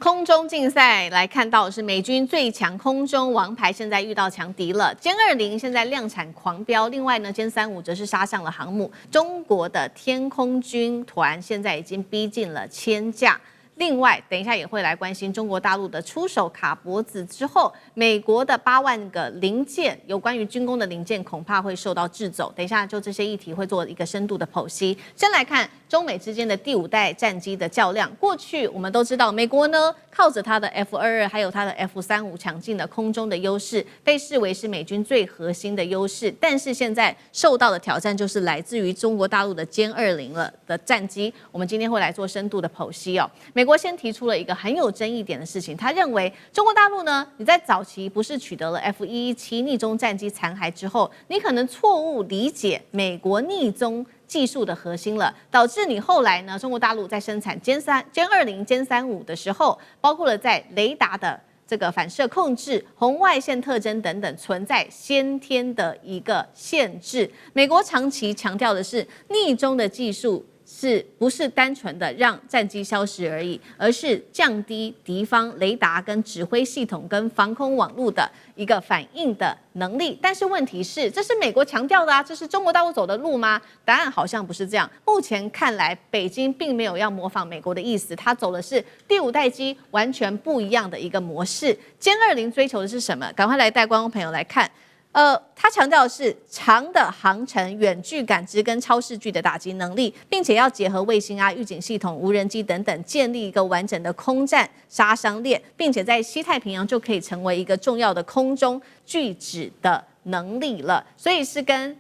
空中競賽來看到的是美軍最強空中王牌，現在遇到強敵了。殲20現在量產狂飆，另外呢，殲35則是殺向了航母。中國的天空軍團現在已經逼近了1000架。另外，等一下也會來關心中國大陸的出手卡脖子之後，美國的8萬個零件，有關於軍工的零件恐怕會受到制走。等一下就這些議題會做一個深度的剖析。先來看中美之間的第5代戰機的較量。過去我們都知道，美國呢靠着它的 F-22還有它的 F-35強勁的空中的優勢，被視為是美軍最核心的優勢。但是現在受到的挑戰就是來自於中國大陸的殲20了的戰機。我們今天會來做深度的剖析哦。美國先提出了一個很有爭議點的事情，他認為中國大陸呢，你在早期不是取得了 F-117逆中戰機殘骸之後，你可能錯誤理解美國逆中技術的核心了，導致你後來呢，中國大陸在生產殲20、殲35的時候，包括了在雷達的這個反射控制、紅外線特徵等等，存在先天的一個限制。美國長期強調的是逆中的技術。是不是單純的讓戰機消失而已，而是降低敵方雷達跟指揮系統跟防空網絡的一個反應的能力？但是問題是，這是美國強調的啊，這是中國大陸走的路嗎？答案好像不是這樣。目前看來，北京並沒有要模仿美國的意思，它走的是第5代機完全不一樣的一個模式。殲20追求的是什麼？趕快來帶觀眾朋友來看。他強調的是長的航程、遠距感知跟超視距的打擊能力，並且要結合衛星啊、預警系統、無人機等等，建立一個完整的空戰殺傷鏈，並且在西太平洋就可以成為一個重要的空中拒止的能力了。所以是跟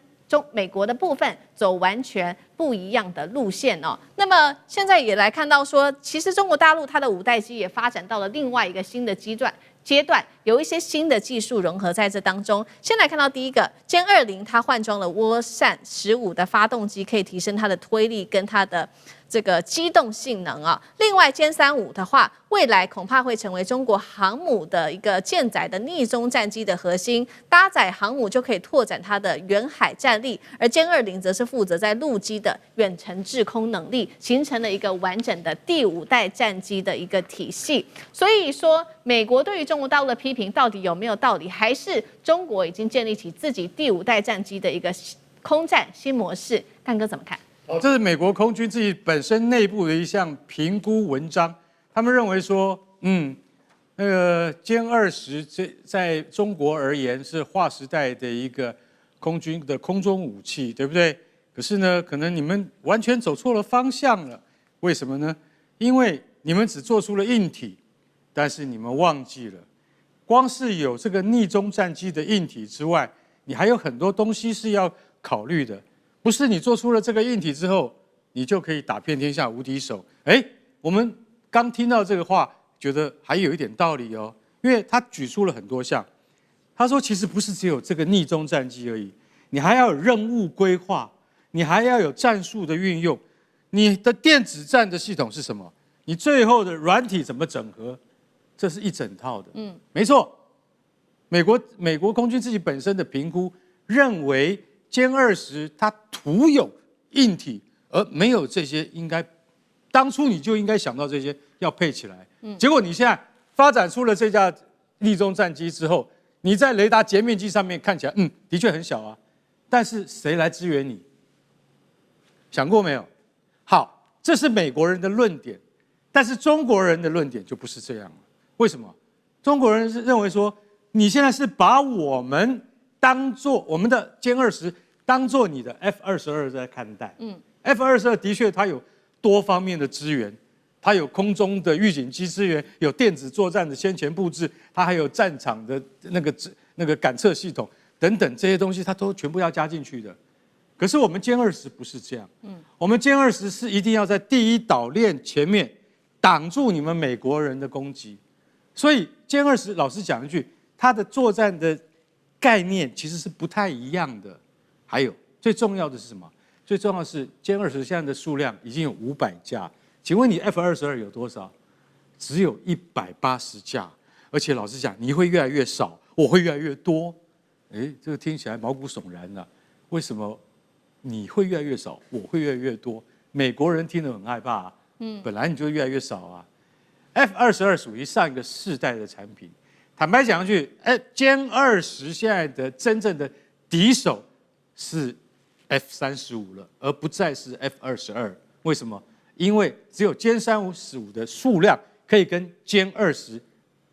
美國的部分走完全不一樣的路線哦。那麼現在也來看到說，其實中國大陸它的5代機也發展到了另外一個新的階段，有一些新的技術融合在這當中。先來看到第一個，殲20它換裝了涡扇15的發動機，可以提升它的推力跟它的這個機動性能啊。另外，殲35的話，未來恐怕會成為中國航母的一個艦載的逆中戰機的核心，搭載航母就可以拓展它的遠海戰力，而殲20則是負責在陸基的遠程制空能力，形成了一個完整的第5代戰機的一個體系。所以說，美國對於中國大陸的批評到底有沒有道理？還是中國已經建立起自己第5代戰機的一個空戰新模式？幹哥怎麼看？這是美國空軍自己本身內部的一項評估文章，他們認為說，那個殲20在中國而言是劃時代的一個空軍的空中武器，對不對？可是呢，可能你們完全走錯了方向了。為什麼呢？因為你們只做出了硬體，但是你們忘記了，光是有這個逆中戰機的硬體之外，你還有很多東西是要考慮的。不是你做出了這個硬體之後，你就可以打遍天下無敵手。我們剛聽到這個話，覺得還有一點道理哦，因為他舉出了很多項。他說，其實不是只有這個逆中戰機而已，你還要有任務規劃，你還要有戰術的運用，你的電子戰的系統是什麼？你最後的軟體怎麼整合？這是一整套的。沒錯，美國空軍自己本身的評估認為，殲20它徒有硬體，而沒有這些當初你就應該想到這些要配起來。結果你現在發展出了這架逆中戰機之後，你在雷達截面積上面看起來，的確很小啊，但是誰來支援你？想過沒有？好，這是美國人的論點，但是中國人的論點就不是這樣了。為什麼？中國人是認為說，你現在是把我們當做我們的殲20當做你的 F-22在看待。F-22的確它有多方面的資源，它有空中的預警機資源，有電子作戰的先前布置，它還有戰場的那個感測系統等等這些東西，它都全部要加進去的。可是我們殲20不是這樣，我們殲20是一定要在第一島鏈前面擋住你們美國人的攻擊，所以殲20老實講一句，它的作戰的概念其實是不太一樣的。還有最重要的是什麼？最重要的是殲20現在的數量已經有500架，請問你 F-22有多少？只有180架，而且老實講，你會越來越少，我會越來越多。這個聽起來毛骨悚然啊！為什麼你會越來越少，我會越來越多？美國人聽得很害怕啊。本來你就越來越少啊。F-22屬於上一個世代的產品。坦白講下去，殲20現在的真正的敵手是 F-35了，而不再是 F-22。為什麼？因為只有殲35的數量可以跟殲20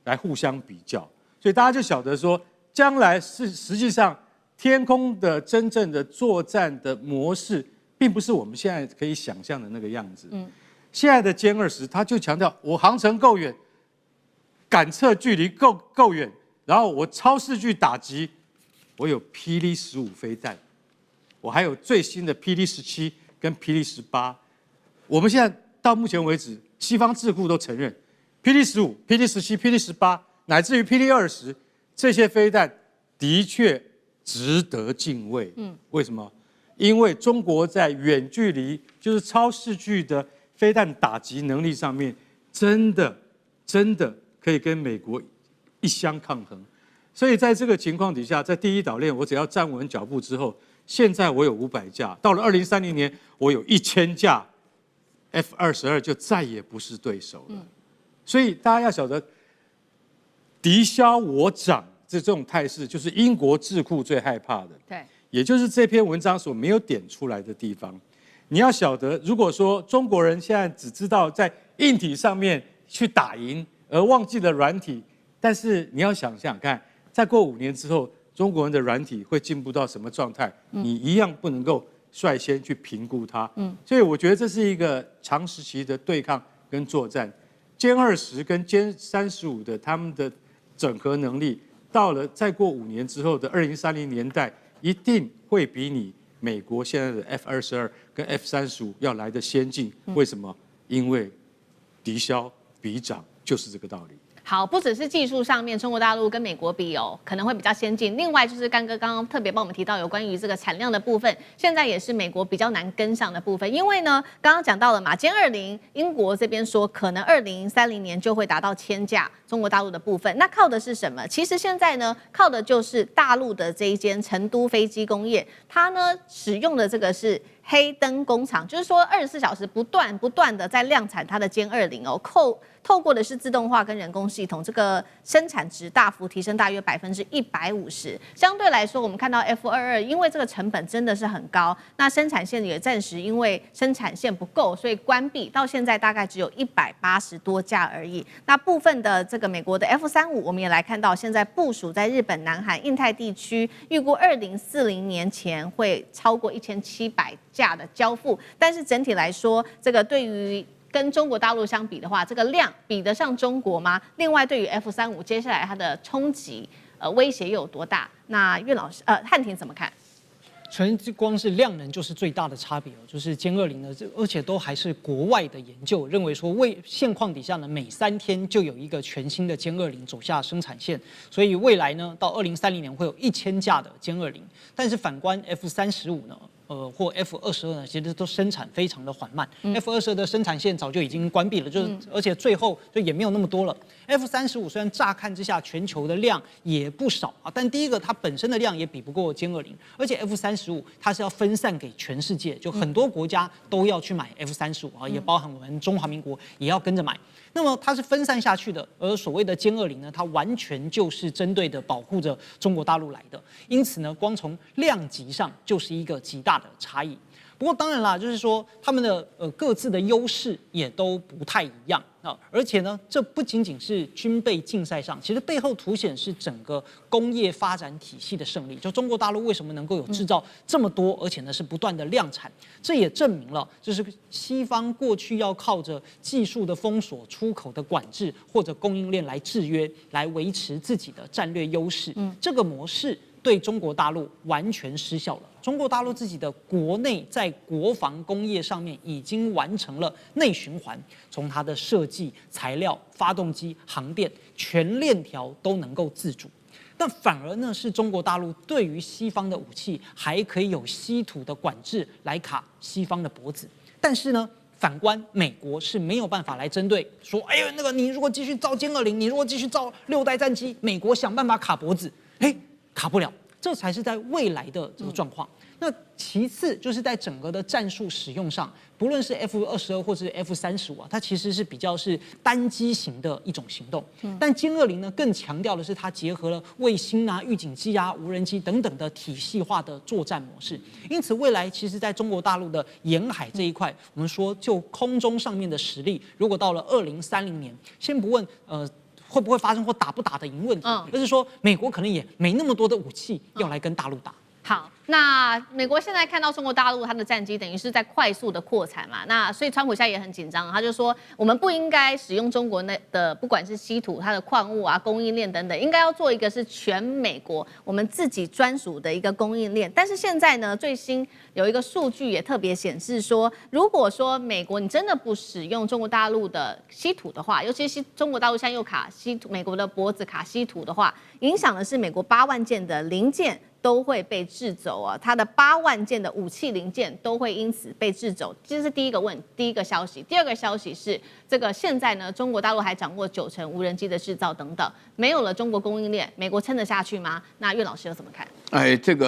來互相比較，所以大家就曉得說，將來是實際上天空的真正的作戰的模式，並不是我們現在可以想象的那個樣子。現在的殲20，它就強調我航程夠遠。感測距離夠遠，然後我超視距打擊，我有霹靂15飛彈，我還有最新的霹靂17跟霹靂18。我們現在到目前為止，西方智庫都承認，霹靂15、霹靂17、霹靂18，乃至於霹靂20，這些飛彈的確值得敬畏。為什麼？因為中國在遠距離，就是超視距的飛彈打擊能力上面，真的可以跟美國一相抗衡，所以在這個情況底下，在第一島鏈我只要站穩腳步之後，現在我有500架，到了2030年我有1000架 F-22就再也不是對手了。所以大家要曉得，敵消我長這種態勢，就是英國智庫最害怕的。對，也就是這篇文章所沒有點出來的地方。你要曉得，如果說中國人現在只知道在硬體上面去打贏，而忘記了軟體，但是你要想想看，再過5年之後，中國人的軟體會進步到什麼狀態？你一樣不能夠率先去評估它。所以我覺得這是一個長時期的對抗跟作戰。殲20跟殲35的他們的整合能力，到了再過5年之後的2030年代，一定會比你美國現在的 F-22跟 F-35要來得先進。為什麼？因為敵消彼長。就是這個道理。好，不只是技術上面，中國大陸跟美國比可能會比較先進。另外就是干哥剛剛特別幫我們提到有關於這個產量的部分，現在也是美國比較難跟上的部分。因為呢，剛剛講到了嘛，殲20，英國這邊說可能2030年就會達到1000架，中國大陸的部分，那靠的是什麼？其實現在呢，靠的就是大陸的這一間成都飛機工業，它呢使用的這個是黑燈工廠，就是說24小時不斷的在量產它的殲20透過的是自動化跟人工系統，這個生產值大幅提升，大約150%。相對來說，我們看到 F-22，因為這個成本真的是很高，那生產線也暫時因為生產線不夠，所以關閉，到現在大概只有180多架而已。那部分的這個美國的 F-35，我們也來看到，現在部署在日本、南韓、印太地區，預估2040年前會超過1700架的交付。但是整體來說，這個對於跟中國大陸相比的話，這個量比得上中國嗎？另外，对於 F-35接下來它的衝擊威脅又有多大？那苑老師汉庭怎麼看？纯光是量能就是最大的差別，就是殲20呢，而且都還是國外的研究認為說，現況底下呢，每3天就有一個全新的殲20走下生產線，所以未來呢，到2030年會有1000架的殲20，但是反觀 F-35呢？或 F-22呢，其實都生產非常的緩慢。F-22的生產線早就已經關閉了，就是而且最後就也沒有那麼多了。F-35雖然乍看之下全球的量也不少啊，但第一個它本身的量也比不過殲20，而且 F-35它是要分散給全世界，就很多國家都要去買 F-35啊，也包含我们中華民國也要跟着買。那麼它是分散下去的，而所謂的殲20呢，它完全就是針對的保護着中國大陸來的，因此呢，光從量級上就是一個極大的差異。不過當然啦，就是說他們的各自的優勢也都不太一樣啊，而且呢，這不僅僅是軍備競賽上，其實背後凸顯是整個工業發展體系的勝利。就中國大陸為什麼能夠有製造這麼多，而且呢是不斷的量產，這也證明了，就是西方過去要靠着技術的封鎖、出口的管制或者供應鏈來制約，來維持自己的戰略優勢。這個模式對中國大陸完全失效了。中國大陸自己的國內在國防工業上面已經完成了內循環，從它的設計、材料、發動機、航電全鏈條都能夠自主。但反而呢，是中國大陸對於西方的武器還可以有稀土的管制來卡西方的脖子。但是呢，反觀美國是沒有辦法來針對說，哎呦，那個你如果繼續造殲20，你如果繼續造6代戰機，美國想辦法卡脖子，卡不了。這才是在未來的這個狀況。那其次就是在整個的戰術使用上，不論是 F-22或者是 F-35啊，它其實是比較是單機型的一種行動。但殲20呢，更強調的是它結合了衛星啊、預警機啊、無人機等等的體系化的作戰模式。因此，未來其實在中國大陸的沿海這一塊，我們說就空中上面的實力，如果到了2030年，先不問會不會發生或打不打得贏問題，而是說美國可能也沒那麼多的武器要來跟大陸打。好，那美國現在看到中國大陸它的戰機等於是在快速的擴產嘛，那所以川普現在也很緊張，他就說我們不應該使用中國的不管是稀土、它的礦物啊、供應鏈等等，應該要做一個是全美國我們自己專屬的一個供應鏈。但是現在呢，最新有一個數據也特別顯示說，如果說美國你真的不使用中國大陸的稀土的話，尤其是中國大陸现在又卡稀土，美國的脖子卡稀土的話，影響的是美國8萬件的零件都會被制走啊，它的8萬件的武器零件都會因此被制走，這是第一個消息。第二個消息是，這個現在呢，中國大陸還掌握9成無人機的制造等等，沒有了中國供應鏈，美國撐得下去嗎？那苑老師又怎麼看？哎，這個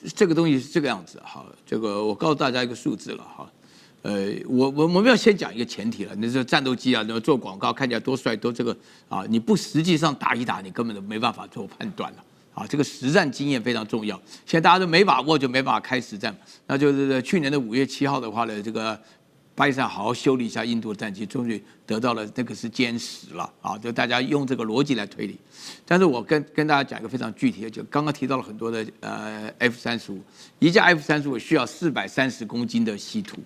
東西是這個樣子哈，這個我告訴大家一個數字了哈。我們要先講一個前提了，你說戰鬥機啊，做廣告看起來多帥多這個啊，你不實際上打一打，你根本都沒辦法做判斷了。啊，這個實戰經驗非常重要。現在大家都沒把握，就沒辦法開實戰。那就是去年的5月7號的話呢，這個巴基斯坦好好修理一下印度的戰機，終於得到了那個是殲10了啊！就大家用這個邏輯來推理。但是我跟大家講一個非常具體的，就剛剛提到了很多的F-35，一架 F-35需要430公斤的稀土。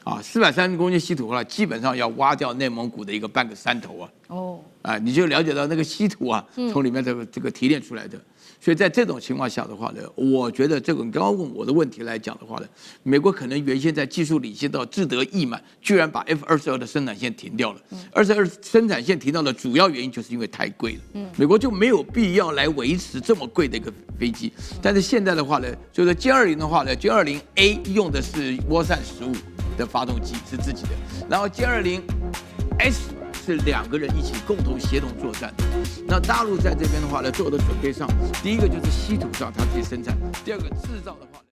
430公斤稀土的話，基本上要挖掉內蒙古的一個半個山頭啊。你就了解到那個稀土啊，從裡面這個提煉出來的。所以在這種情況下的話呢，我覺得這個你剛剛問我的問題來講的話呢，美國可能原先在技術領先到志得意滿，居然把 F-22的生產線停掉了。22生產線停掉的主要原因就是因為太貴了。美國就沒有必要來維持這麼貴的一個飛機。但是現在的話呢，就是殲20的話呢，殲20A 用的是渦扇15的發動機是自己的，然後殲20S 是2個人一起共同協同作戰。那大陸在這邊的話呢，做的準備上，第一個就是稀土上它自己生產，第二個製造的話。